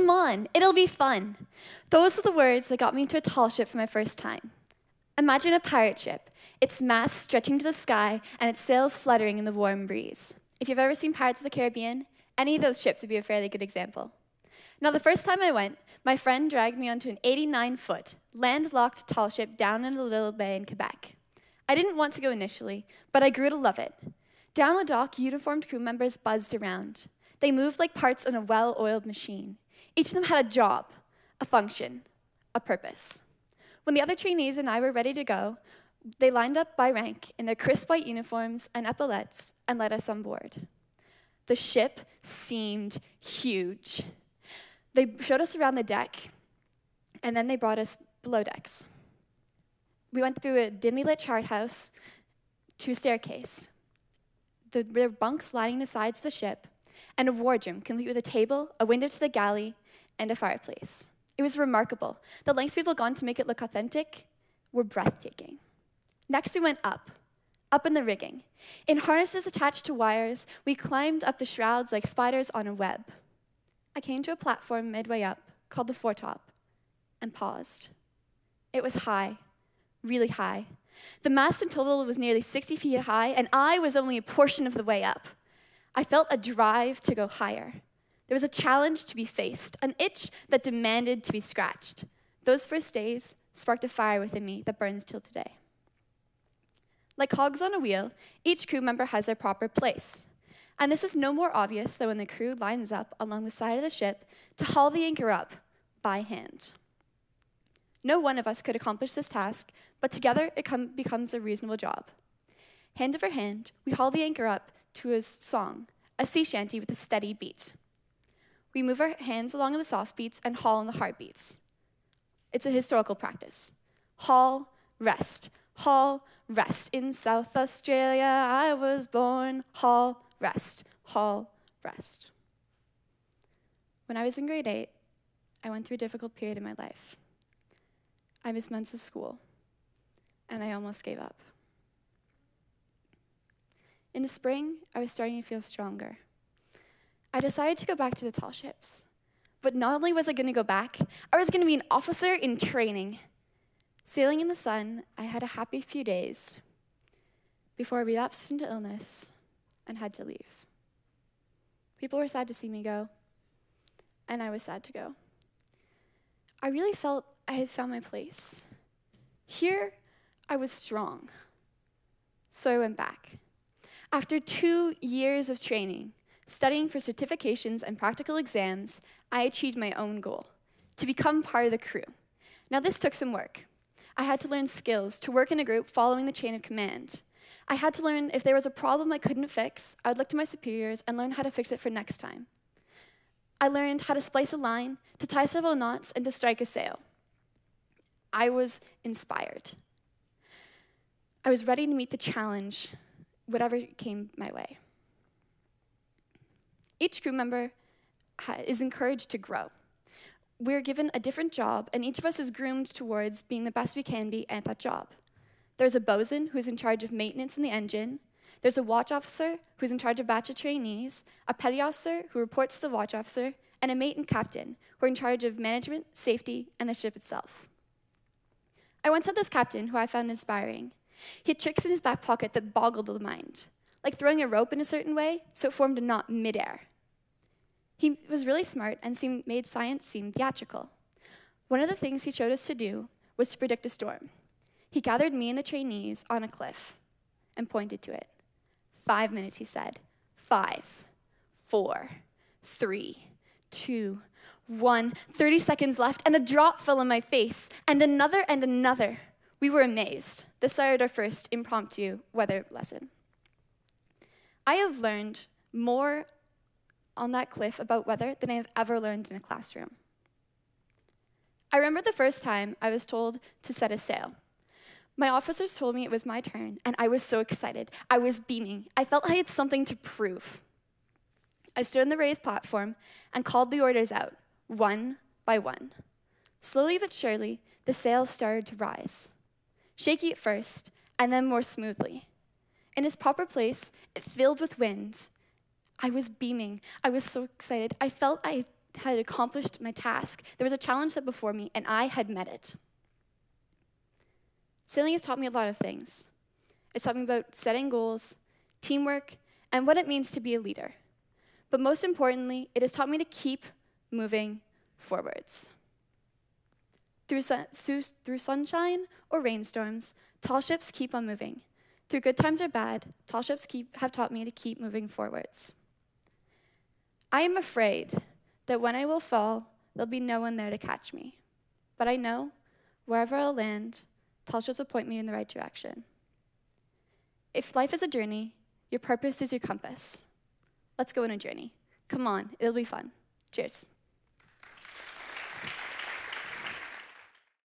Come on, it'll be fun. Those are the words that got me into a tall ship for my first time. Imagine a pirate ship, its masts stretching to the sky and its sails fluttering in the warm breeze. If you've ever seen Pirates of the Caribbean, any of those ships would be a fairly good example. Now, the first time I went, my friend dragged me onto an 89-foot, landlocked tall ship down in a little bay in Quebec. I didn't want to go initially, but I grew to love it. Down the dock, uniformed crew members buzzed around. They moved like parts on a well-oiled machine. Each of them had a job, a function, a purpose. When the other trainees and I were ready to go, they lined up by rank in their crisp white uniforms and epaulettes and led us on board. The ship seemed huge. They showed us around the deck, and then they brought us below decks. We went through a dimly lit chart house to a staircase. There were bunks lining the sides of the ship, and a wardroom complete with a table, a window to the galley, and a fireplace. It was remarkable. The lengths people gone to make it look authentic were breathtaking. Next, we went up in the rigging. In harnesses attached to wires, we climbed up the shrouds like spiders on a web. I came to a platform midway up, called the foretop, and paused. It was high, really high. The mast in total was nearly 60 feet high, and I was only a portion of the way up. I felt a drive to go higher. There was a challenge to be faced, an itch that demanded to be scratched. Those first days sparked a fire within me that burns till today. Like cogs on a wheel, each crew member has their proper place. And this is no more obvious than when the crew lines up along the side of the ship to haul the anchor up by hand. No one of us could accomplish this task, but together it becomes a reasonable job. Hand over hand, we haul the anchor up to a song, a sea shanty with a steady beat. We move our hands along in the soft beats and haul in the hard beats. It's a historical practice. Haul, rest. Haul, rest. In South Australia, I was born. Haul, rest. Haul, rest. When I was in grade 8, I went through a difficult period in my life. I missed months of school, and I almost gave up. In the spring, I was starting to feel stronger. I decided to go back to the tall ships. But not only was I going to go back, I was going to be an officer in training. Sailing in the sun, I had a happy few days before I relapsed into illness and had to leave. People were sad to see me go, and I was sad to go. I really felt I had found my place. Here, I was strong. So I went back. After 2 years of training, studying for certifications and practical exams, I achieved my own goal, to become part of the crew. Now, this took some work. I had to learn skills to work in a group following the chain of command. I had to learn if there was a problem I couldn't fix, I would look to my superiors and learn how to fix it for next time. I learned how to splice a line, to tie several knots, and to strike a sail. I was inspired. I was ready to meet the challenge, whatever came my way. Each crew member is encouraged to grow. We're given a different job, and each of us is groomed towards being the best we can be at that job. There's a bosun who's in charge of maintenance in the engine. There's a watch officer who's in charge of a batch of trainees, a petty officer who reports to the watch officer, and a mate and captain who are in charge of management, safety, and the ship itself. I once had this captain who I found inspiring. He had tricks in his back pocket that boggled the mind, like throwing a rope in a certain way so it formed a knot midair. He was really smart and made science seem theatrical. One of the things he showed us to do was to predict a storm. He gathered me and the trainees on a cliff and pointed to it. 5 minutes, he said. 5, 4, 3, 2, 1. 30 seconds left, and a drop fell on my face, and another and another. We were amazed. This started our first impromptu weather lesson. I have learned more on that cliff about weather than I have ever learned in a classroom. I remember the first time I was told to set a sail. My officers told me it was my turn, and I was so excited. I was beaming. I felt I had something to prove. I stood on the raised platform and called the orders out, one by one. Slowly but surely, the sails started to rise. Shaky at first, and then more smoothly. In its proper place, it filled with wind. I was beaming. I was so excited. I felt I had accomplished my task. There was a challenge set before me, and I had met it. Sailing has taught me a lot of things. It's taught me about setting goals, teamwork, and what it means to be a leader. But most importantly, it has taught me to keep moving forwards. Through sunshine or rainstorms, tall ships keep on moving. Through good times or bad, tall ships have taught me to keep moving forwards. I am afraid that when I will fall, there'll be no one there to catch me. But I know, wherever I'll land, tall ships will point me in the right direction. If life is a journey, your purpose is your compass. Let's go on a journey. Come on, it'll be fun. Cheers.